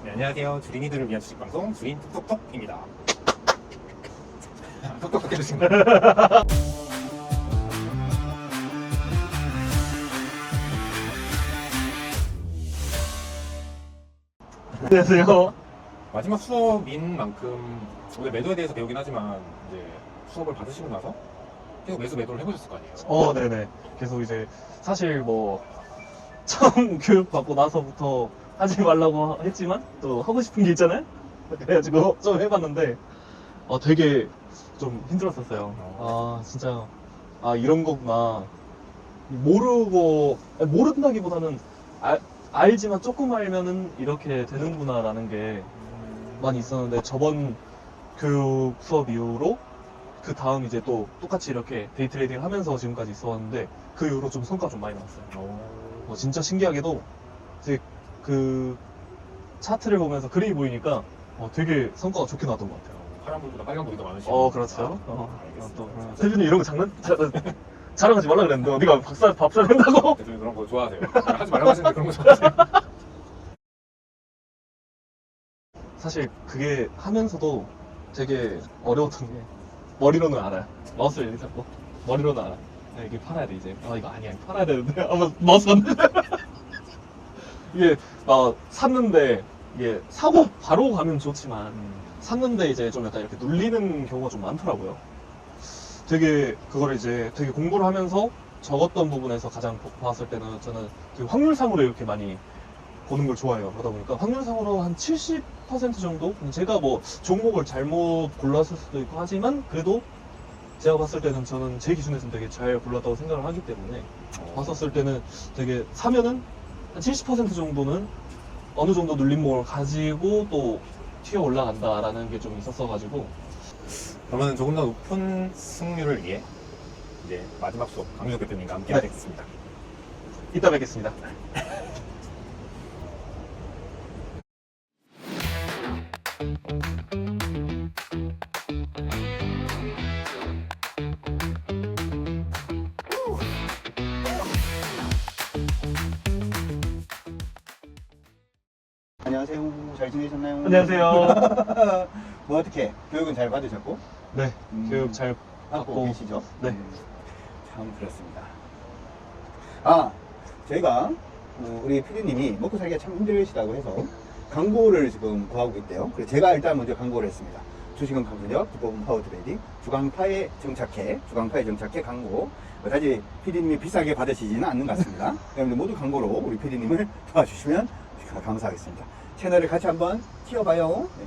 네, 안녕하세요. 주린이들을 위한 주식방송 주린 톡톡톡입니다. 톡톡톡 해주신 거예요. 안녕하세요. 마지막 수업인 만큼 오늘 매도에 대해서 배우긴 하지만 이제 수업을 받으시고 나서 계속 매도를 해보셨을 거 아니에요? 네네. 계속 이제 사실 뭐 처음 교육 받고 나서부터 하지 말라고 했지만 또 하고 싶은 게 있잖아요. 그래가지고 좀 해봤는데 되게 좀 힘들었었어요. 진짜 이런 거구나. 모른다기보다는 알지만 조금 알면은 이렇게 되는구나라는 게 많이 있었는데 저번 교육 수업 이후로 그 다음 이제 또 똑같이 이렇게 데이 트레이딩 하면서 지금까지 있었는데 그 이후로 좀 성과가 좀 많이 나왔어요. 진짜 신기하게도 이제 그 차트를 보면서 그림이 보이니까 되게 성과가 좋게 나왔던 것 같아요. 파란불보다 빨간불이 더 많으시죠? 그렇죠. 알겠습니다. 세준이 이런 거 자랑하지 말라 그랬는데 네가 밥살 된다고? 대표님 그런 거 좋아하세요. 하지 말라고 하시는데 그런 거 좋아하세요. 사실 그게 하면서도 되게 어려웠던 게 머리로는 알아요. 마우스를 이렇게 잡고 머리로는 알아. 이게 팔아야 돼 이제. 이거 아니야. 팔아야 되는데. 마우스 샀는데. 이게 샀는데 이게 사고 바로 가면 좋지만 샀는데 이제 좀 약간 이렇게 눌리는 경우가 좀 많더라고요. 되게 그걸 이제 되게 공부를 하면서 적었던 부분에서 가장 봤을 때는 저는 되게 확률상으로 이렇게 많이 보는 걸 좋아해요. 그러다 보니까 확률상으로 한 70% 정도? 제가 뭐 종목을 잘못 골랐을 수도 있고 하지만 그래도 제가 봤을 때는 저는 제 기준에서는 되게 잘 골랐다고 생각을 하기 때문에 봤었을 때는 되게 사면은 한 70% 정도는 어느 정도 눌림목을 가지고 또 튀어 올라간다라는 게 좀 있었어가지고 그러면 조금 더 높은 승률을 위해 이제 마지막 수업 강유석 대표님과 함께 하겠습니다. 이따 뵙겠습니다. 안녕하세요. 잘 지내셨나요? 안녕하세요. 뭐 어떻게 교육은 잘 받으셨고 네, 교육 잘 받고 받고 계시죠? 네. 참 그렇습니다. 저희가 우리 PD님이 먹고 살기가 참 힘드시다고 해서 광고를 지금 구하고 있대요. 그래서 제가 일단 먼저 광고를 했습니다. 주식은 강준혁, 기법은 파워트레이딩, 주강파에 정착해 광고. 그다지 PD님이 비싸게 받으시지는 않는 것 같습니다. 여러분들 모두 광고로 우리 PD님을 도와주시면 감사하겠습니다. 채널을 같이 한번 튀어봐요. 네.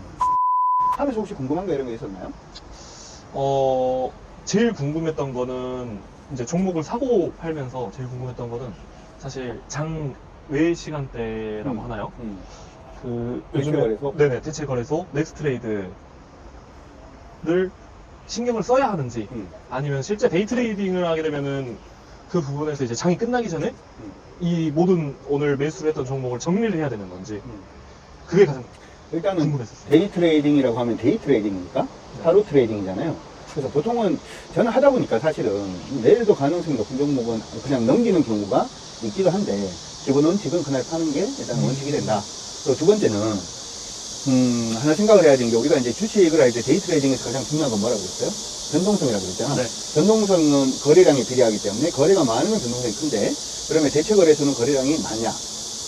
하면서 혹시 궁금한 거 이런 거 있었나요? 제일 궁금했던 거는 이제 종목을 사고 팔면서 제일 궁금했던 거는 사실 장 외 시간대라고 하나요? 그 대체거래소? 네네, 대체거래소 넥스트레이드를 신경을 써야 하는지 아니면 실제 데이 트레이딩을 하게 되면은 그 부분에서 이제 장이 끝나기 전에 이 모든 오늘 매수를 했던 종목을 정리를 해야 되는 건지 그게 가장 일단은 궁금했었어요. 데이 트레이딩이라고 하면 데이 트레이딩이니까 하루 트레이딩이잖아요. 그래서 보통은 저는 하다 보니까 사실은 내일도 가능성이 높은 종목은 그냥 넘기는 경우가 있기도 한데 기본 원칙은 그날 파는 게 일단 원칙이 된다. 그리고 두 번째는 하나 생각을 해야 되는 게 우리가 이제 주식을 할 때 데이 트레이딩에서 가장 중요한 건 뭐라고 그랬어요? 변동성이라고 그랬잖아. 네. 변동성은 거래량이 비례하기 때문에 거래가 많으면 변동성이 큰데 그러면 대체거래소는 거래량이 많냐?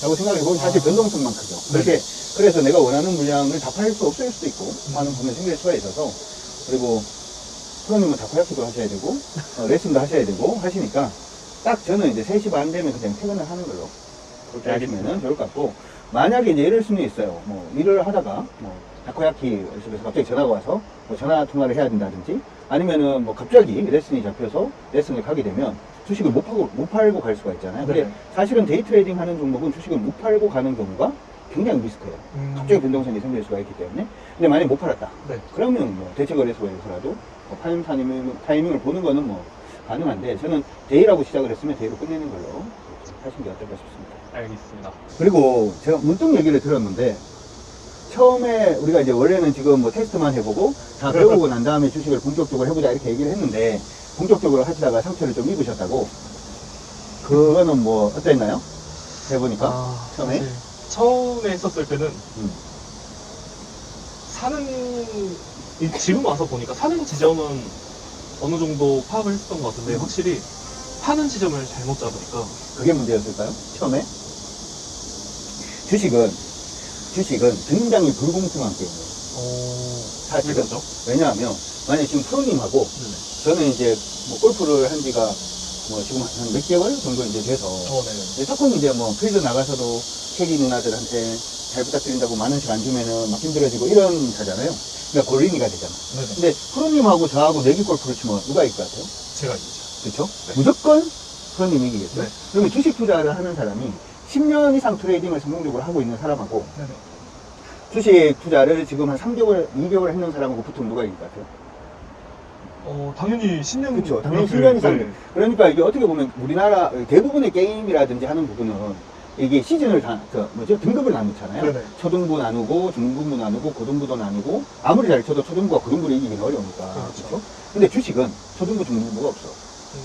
라고 생각을 해보면 사실 변동성만 크죠. 네네. 그래서 내가 원하는 물량을 다 팔 수 없을 수도 있고 많은 부분에 생길 수가 있어서 그리고 프로님은 다카야키도 하셔야 되고 레슨도 하셔야 되고 하시니까 딱 저는 이제 3시 반 되면 그냥 퇴근을 하는 걸로 그렇게 하시면 좋을 것 같고 만약에 이제 이럴 수는 있어요. 뭐 일을 하다가 뭐 다코야키 집에서 갑자기 전화가 와서 뭐 전화 통화를 해야 된다든지 아니면은 뭐 갑자기 레슨이 잡혀서 레슨을 가게 되면 주식을 못 팔고 갈 수가 있잖아요. 근데 네. 사실은 데이 트레이딩 하는 종목은 주식을 못 팔고 가는 경우가 굉장히 리스크예요. 갑자기 변동성이 생길 수가 있기 때문에. 근데 만약에 못 팔았다. 네. 그러면 뭐 대체거래소에서라도 뭐 파는 타이밍을 보는 거는 뭐 가능한데 저는 데이라고 시작을 했으면 데이로 끝내는 걸로 하시는 게 어떨까 싶습니다. 알겠습니다. 그리고 제가 문득 얘기를 들었는데 처음에 우리가 이제 원래는 지금 뭐 테스트만 해보고 다 배우고 난 다음에 주식을 본격적으로 해보자 이렇게 얘기를 했는데 본격적으로 하시다가 상처를 좀 입으셨다고 그거는 뭐 어땠나요? 해보니까 처음에? 사실 처음에 했었을 때는 지금 와서 보니까 사는 지점은 어느 정도 파악을 했었던 것 같은데, 확실히 파는 지점을 잘못 잡으니까. 그게 문제였을까요? 처음에? 주식은 굉장히 불공평한 게임이에요. 사실은. 그렇죠? 왜냐하면, 만약에 지금 프로님하고, 네네. 저는 이제 뭐 골프를 한 지가 뭐 지금 한 몇 개월 정도 이제 돼서, 네네. 조금 이제 뭐 필드 나가서도 캐디 누나들한테 잘 부탁드린다고 만 원씩 안 주면은 막 힘들어지고 이런 자잖아요. 그러니까 골린이가 되잖아. 네네. 근데 프로님하고 저하고 내기 골프를 치면 누가 이길 것 같아요? 제가 이기죠. 그렇죠? 네. 무조건 프로님 이기겠죠? 네. 그러면 주식 투자를 하는 사람이 10년 이상 트레이딩을 성공적으로 하고 있는 사람하고 네네. 주식 투자를 지금 한 3개월, 2개월 했는 사람하고 붙으면 누가 이길 것 같아요? 당연히 10년. 그렇죠. 당연히 10년 이상. 네. 그러니까 이게 어떻게 보면 우리나라 대부분의 게임이라든지 하는 부분은 이게 시즌을 등급을 나누잖아요. 네네. 초등부 나누고, 중등부 나누고, 고등부도 나누고, 아무리 잘 쳐도 초등부와 고등부를 이기긴 어려우니까. 그렇죠. 그렇죠? 근데 주식은 초등부, 중등부가 없어.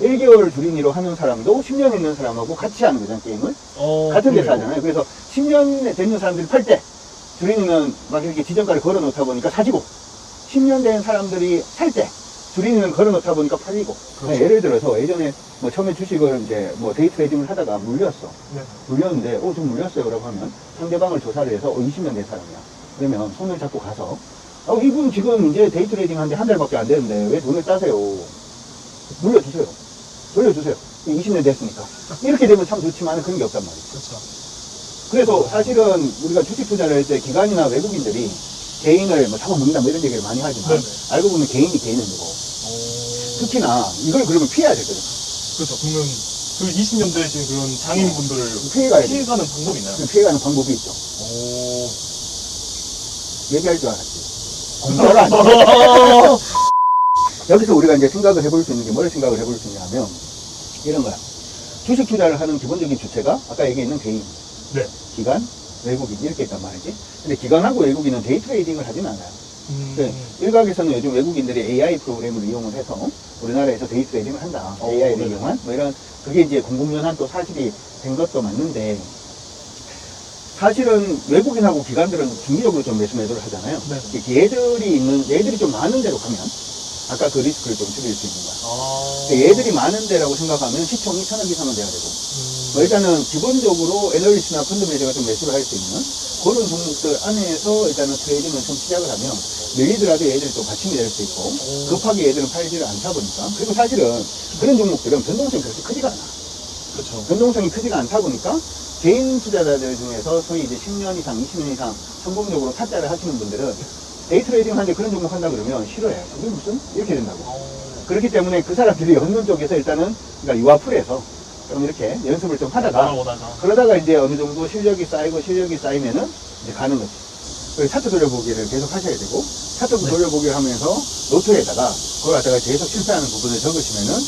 1개월 줄이니로 하는 사람도 10년 있는 사람하고 같이 하는 거잖아요, 게임을. 같은 데서 하잖아요. 그래서 10년 된 사람들이 팔 때, 주린이는 막 이렇게 지정가를 걸어 놓다 보니까 사지고, 10년 된 사람들이 살 때, 주린이는 걸어 놓다 보니까 팔리고. 그렇죠. 예를 들어서 예전에 뭐 처음에 주식을 이제 뭐 데이 트레이딩을 하다가 물렸어. 네. 물렸는데, 좀 물렸어요. 라고 하면 상대방을 조사를 해서 20년 된 사람이야. 그러면 손을 잡고 가서, 이분 지금 이제 데이 트레이딩 한 지 한 달밖에 안 됐는데 왜 돈을 따세요? 물려주세요. 돌려주세요. 20년 됐으니까. 이렇게 되면 참 좋지만 그런 게 없단 말이죠. 그렇죠. 그래서 사실은 우리가 주식 투자를 할 때 기관이나 외국인들이 개인을 뭐 잡아먹는다 뭐 이런 얘기를 많이 하지만 네네. 알고 보면 개인이 개인은 거고 특히나 이걸 그러면 피해야 되거든. 그렇죠. 그러면 그 20년 되신 그런 장인분들을 피해가야 돼. 피해가는 방법이 있나요? 피해가는 방법이 있죠. 오. 얘기할 줄 알았지. 공부를 안 해. 여기서 우리가 이제 생각을 해볼 수 있는 게 뭘 생각을 해볼 수 있냐 하면 이런 거야. 주식 투자를 하는 기본적인 주체가 아까 얘기했는 개인, 네. 기관, 외국인 이렇게 있단 말이지. 근데 기관하고 외국인은 데이 트레이딩을 하진 않아요. 일각에서는 요즘 외국인들이 AI 프로그램을 이용을 해서 우리나라에서 데이 트레이딩을 한다. AI를 네네. 이용한 뭐 이런 그게 이제 공공연한 또 사실이 된 것도 맞는데 사실은 외국인하고 기관들은 중기적으로 좀 매수매도를 하잖아요. 네. 얘들이 좀 많은 데로 가면 아까 그 리스크를 좀 줄일 수 있는 거야. 얘들이 많은 데라고 생각하면 시총이 1000억 이상은 돼야 되고 뭐 일단은 기본적으로 애널리스트나 펀드 매니저가 좀 매수를 할 수 있는 그런 종목들 안에서 일단은 트레이딩을 좀 시작을 하면 밀리더라도 얘들이 또 받침이 될 수 있고 급하게 얘들은 팔지를 않다 보니까 그리고 사실은 그런 종목들은 변동성이 그렇게 크지가 않아. 그렇죠. 변동성이 크지가 않다 보니까 개인 투자자들 중에서 소위 이제 10년 이상, 20년 이상 성공적으로 타짜를 하시는 분들은 데이 트레이딩 하는데 그런 종목 한다 그러면 싫어해요. 그게 무슨? 이렇게 된다고. 그렇기 때문에 그 사람들이 얻는 쪽에서 일단은 그러니까 유아풀에서 좀 이렇게 연습을 좀 하다가 그러다가 이제 어느 정도 실력이 쌓이면은 이제 가는 거지. 그래서 차트 돌려보기를 계속 하셔야 되고 차트 돌려보기를 하면서 노트에다가 그걸 갖다가 계속 실패하는 부분을 적으시면은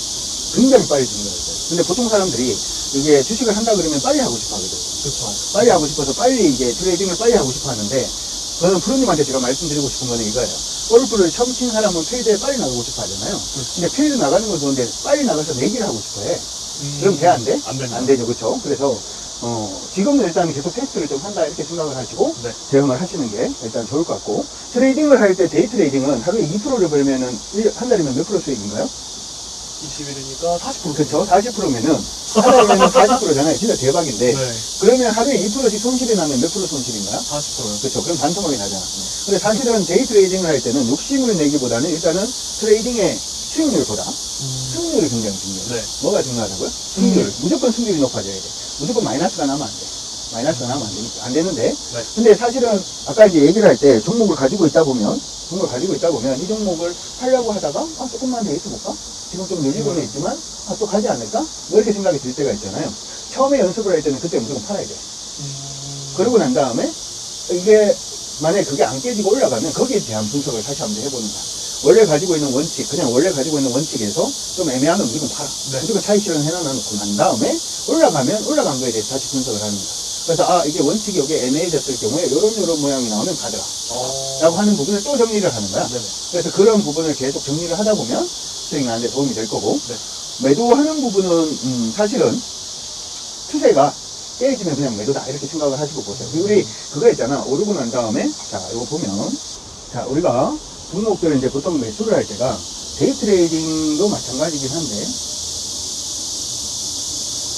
굉장히 빨리 죽는 거예요. 근데 보통 사람들이 이게 주식을 한다 그러면 빨리 하고 싶어 하거든. 그렇죠. 빨리 하고 싶어서 빨리 이제 트레이딩을 빨리 하고 싶어 하는데 저는 프로님한테 제가 말씀드리고 싶은 거는 이거예요. 골프를 처음 친 사람은 필드에 빨리 나가고 싶어 하잖아요. 근데 필드 나가는 건 좋은데 빨리 나가서 내기를 하고 싶어 해. 그럼 돼? 안 돼? 안 됩니다. 안 되죠. 그쵸? 그래서 지금은 일단 계속 테스트를 좀 한다 이렇게 생각을 하시고 네. 대응을 하시는 게 일단 좋을 것 같고 트레이딩을 할 때 데이 트레이딩은 하루에 2%를 벌면은 한 달이면 몇 프로 수익인가요? 21이니까 40%. 그렇죠. 40%면은 한 달이면 40%잖아요. 진짜 대박인데 네. 그러면 하루에 2%씩 손실이 나면 몇 프로 손실인가요? 40%요. 그렇죠. 그럼 반토막이 나잖아. 근데 사실은 데이 트레이딩을 할 때는 욕심을 내기보다는 일단은 트레이딩의 수익률보다 승률이 굉장히 중요해요. 네. 뭐가 중요하다고요? 승률. 무조건 승률이 높아져야 돼. 무조건 마이너스가 나면 안 돼. 마이너스가 나면 안 되니까. 안 되는데. 네. 근데 사실은 아까 이제 얘기를 할 때 종목을 가지고 있다 보면 이 종목을 하려고 하다가 조금만 더 있어볼까? 지금 좀 늘리고는 있지만 또 가지 않을까? 뭐 이렇게 생각이 들 때가 있잖아요. 처음에 연습을 할 때는 그때 무조건 팔아야 돼. 그러고 난 다음에 이게 만약에 그게 안 깨지고 올라가면 거기에 대한 분석을 다시 한번 해보는 거야. 원래 가지고 있는 원칙에서 좀 애매하면 무조건 팔아. 네. 무조건 차익 실현 해놔놓고 난 다음에 올라간 거에 대해서 다시 분석을 하는 거야. 그래서 이게 원칙이 여기 애매해졌을 경우에 요런 모양이 나오면 가더라. 라고 하는 부분을 또 정리를 하는 거야. 네네. 그래서 그런 부분을 계속 정리를 하다 보면 수익 나는데 도움이 될 거고 네. 매도하는 부분은 사실은 추세가 깨지면 그냥 매도다 이렇게 생각을 하시고 보세요. 우리 그거 있잖아. 오르고 난 다음에 자 이거 보면 자, 우리가 종목들을 이제 보통 매수를 할 때가 데이 트레이딩도 마찬가지긴 한데,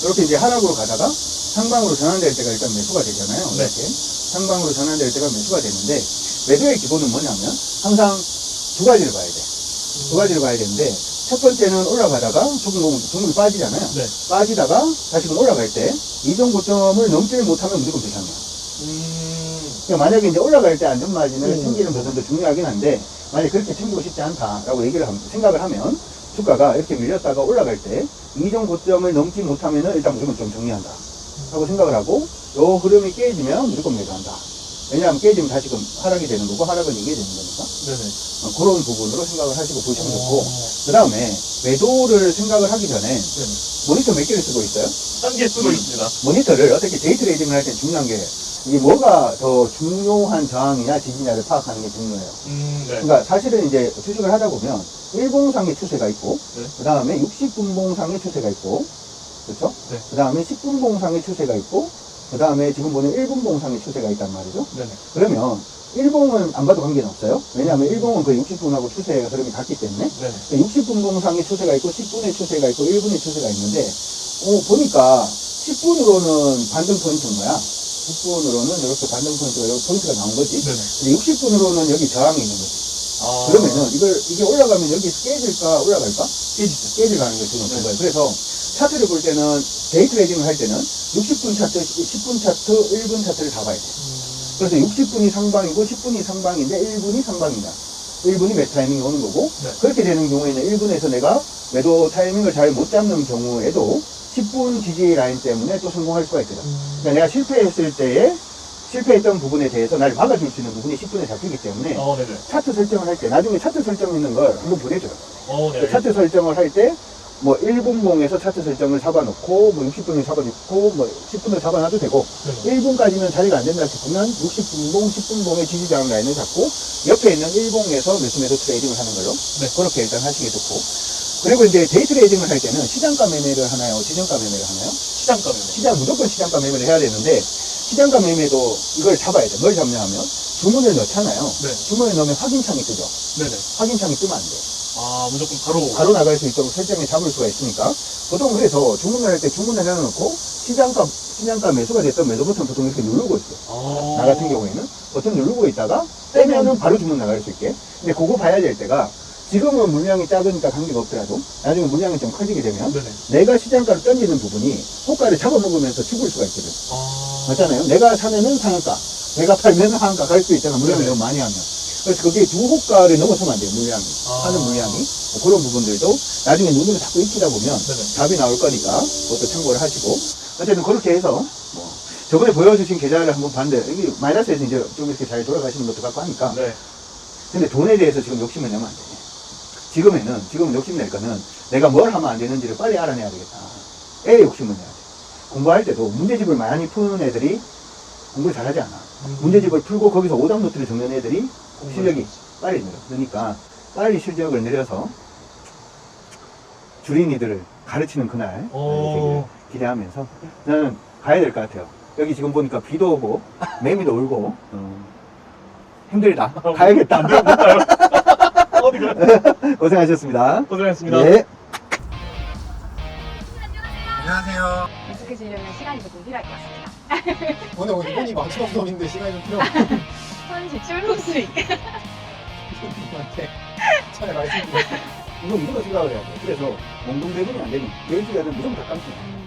이렇게 이제 하락으로 가다가 상방으로 전환될 때가 일단 매수가 되잖아요. 네. 이렇게. 상방으로 전환될 때가 매수가 되는데, 매도의 기본은 뭐냐면, 항상 두 가지를 봐야 돼. 두 가지를 봐야 되는데, 첫 번째는 올라가다가 종목이 빠지잖아요. 네. 빠지다가 다시금 올라갈 때, 이전 고점을 넘지를 못하면 무조건 대상이야. 그러니까 만약에 이제 올라갈 때 안전마진을 챙기는 부분도 중요하긴 한데, 만약에 그렇게 챙기고 싶지 않다라고 생각을 하면, 주가가 이렇게 밀렸다가 올라갈 때, 이전 고점을 넘지 못하면은 일단 무조건 좀 정리한다. 라고 생각을 하고, 요 흐름이 깨지면 무조건 매도한다. 왜냐하면 깨지면 다시금 하락이 되는 거고, 하락은 이게 되는 거니까. 네네. 그런 부분으로 생각을 하시고 보시면 좋고, 그 다음에 매도를 생각을 하기 전에, 네네. 모니터 몇 개를 쓰고 있어요? 한 개 쓰고 있습니다. 모니터를 어떻게 데이 트레이딩을 할 때 중요한 게, 이게 뭐가 더 중요한 저항이냐 지지냐를 파악하는 게 중요해요. 네. 그러니까 사실은 이제 주식을 하다 보면 일봉상의 추세가 있고, 네. 그 다음에 60분봉상의 추세가 있고, 그렇죠? 네. 그 다음에 10분봉상의 추세가 있고, 그 다음에 지금 보는 1분봉상의 추세가 있단 말이죠. 네네. 그러면 일봉은 안 봐도 관계는 없어요. 왜냐하면 일봉은 그 60분하고 추세의 흐름이 같기 때문에 네네. 60분봉상의 추세가 있고 10분의 추세가 있고 1분의 추세가 있는데, 보니까 10분으로는 반등 포인트인 거야. 10분으로는 이렇게 반등 포인트가 여기 포인트가 나온 거지. 네네. 근데 60분으로는 여기 저항이 있는 거지. 아. 그러면은 이게 올라가면 여기서 깨질까 올라갈까? 깨지죠. 깨질 가능성이 주는 네. 거예요. 그래서 차트를 볼 때는 데이 트레이딩을 할 때는 60분 차트, 10분 차트, 1분 차트를 다 봐야 돼. 그래서 60분이 상방이고 10분이 상방인데 1분이 상방이다. 1분이 매도 타이밍이 오는 거고, 네. 그렇게 되는 경우에는 1분에서 내가 매도 타이밍을 잘 못 잡는 경우에도 10분 지지 라인 때문에 또 성공할 수가 있거든. 그러니까 내가 실패했던 부분에 대해서 나를 막아줄 수 있는 부분이 10분에 잡히기 때문에 네네. 차트 설정을 할 때, 나중에 차트 설정 있는 걸 한번 보내줘요. 네. 차트 설정을 할 때, 뭐 1분봉에서 차트 설정을 잡아놓고, 뭐 60분을 잡아놓고, 뭐 10분을 잡아놔도 되고, 네네. 1분까지는 자리가 안 된다 싶으면 60분봉, 10분봉의 지지저항 라인을 잡고, 옆에 있는 1봉에서 매도 트레이딩을 하는 걸로, 네. 그렇게 일단 하시게 좋고, 그리고 이제 데이 트레이딩을 할 때는 시장가 매매를 하나요? 지정가 매매를 하나요? 시장가면. 무조건 시장가 매매를 해야 되는데, 시장가 매매도 이걸 잡아야 돼. 뭘 잡냐 하면, 주문을 넣잖아요. 네. 주문을 넣으면 확인창이 뜨죠. 네네. 확인창이 뜨면 안 돼. 아, 무조건 바로. 바로 나갈 수 있도록 설정에 잡을 수가 있으니까, 보통 그래서 주문을 할 때 주문을 해놓고, 시장가 매수가 됐던 매도 버튼 보통 이렇게 누르고 있어. 나 같은 경우에는 버튼 누르고 있다가 떼면은 바로 주문 나갈 수 있게. 근데 그거 봐야 될 때가, 지금은 물량이 작으니까 관계가 없더라도 나중에 물량이 좀 커지게 되면 네네. 내가 시장가를 던지는 부분이 호가를 잡아먹으면서 죽을 수가 있거든. 맞잖아요. 내가 사면은 상한가, 내가 팔면 하한가 갈 수 있잖아. 물량을 네네. 너무 많이 하면. 그래서 그게 두 호가를 넘어서면 안 돼요. 물량이. 하는 물량이. 그런 부분들도 나중에 눈으로 자꾸 익히다 보면 네네. 답이 나올 거니까 그것도 참고를 하시고, 어쨌든 그렇게 해서 뭐 저번에 보여주신 계좌를 한번 봤는데 이게 마이너스에서 이제 좀 이렇게 잘 돌아가시는 것도 같고 하니까, 네. 근데 돈에 대해서 지금 욕심을 내면 안 돼. 지금은 욕심낼 거는 내가 뭘 하면 안 되는지를 빨리 알아내야 되겠다. 애 욕심을 내야 돼. 공부할 때도 문제집을 많이 푸는 애들이 공부를 잘하지 않아. 문제집을 풀고 거기서 오답노트를 적는 애들이 실력이 빨리 늘어. 그러니까 빨리 실력을 내려서 주린이들을 가르치는 그날 되기를 기대하면서 저는 가야 될 것 같아요. 여기 지금 보니까 비도 오고 매미도 울고 힘들다. 가야겠다. 어디가? 고생하셨습니다. 고생하셨습니다. 네. 안녕하세요. 익숙해지려면 시간이 조금 필요할 것 같습니다. 오늘 이분이 마지막 수업인데 시간이 좀 필요한 손 제출 수 있게. 분한테 전에 말씀드렸어요. 이거 무조건 생각을 해야 돼. 그래서 몽둥 배분이 안 되면 10시간은 무조건 다 깜짝이야.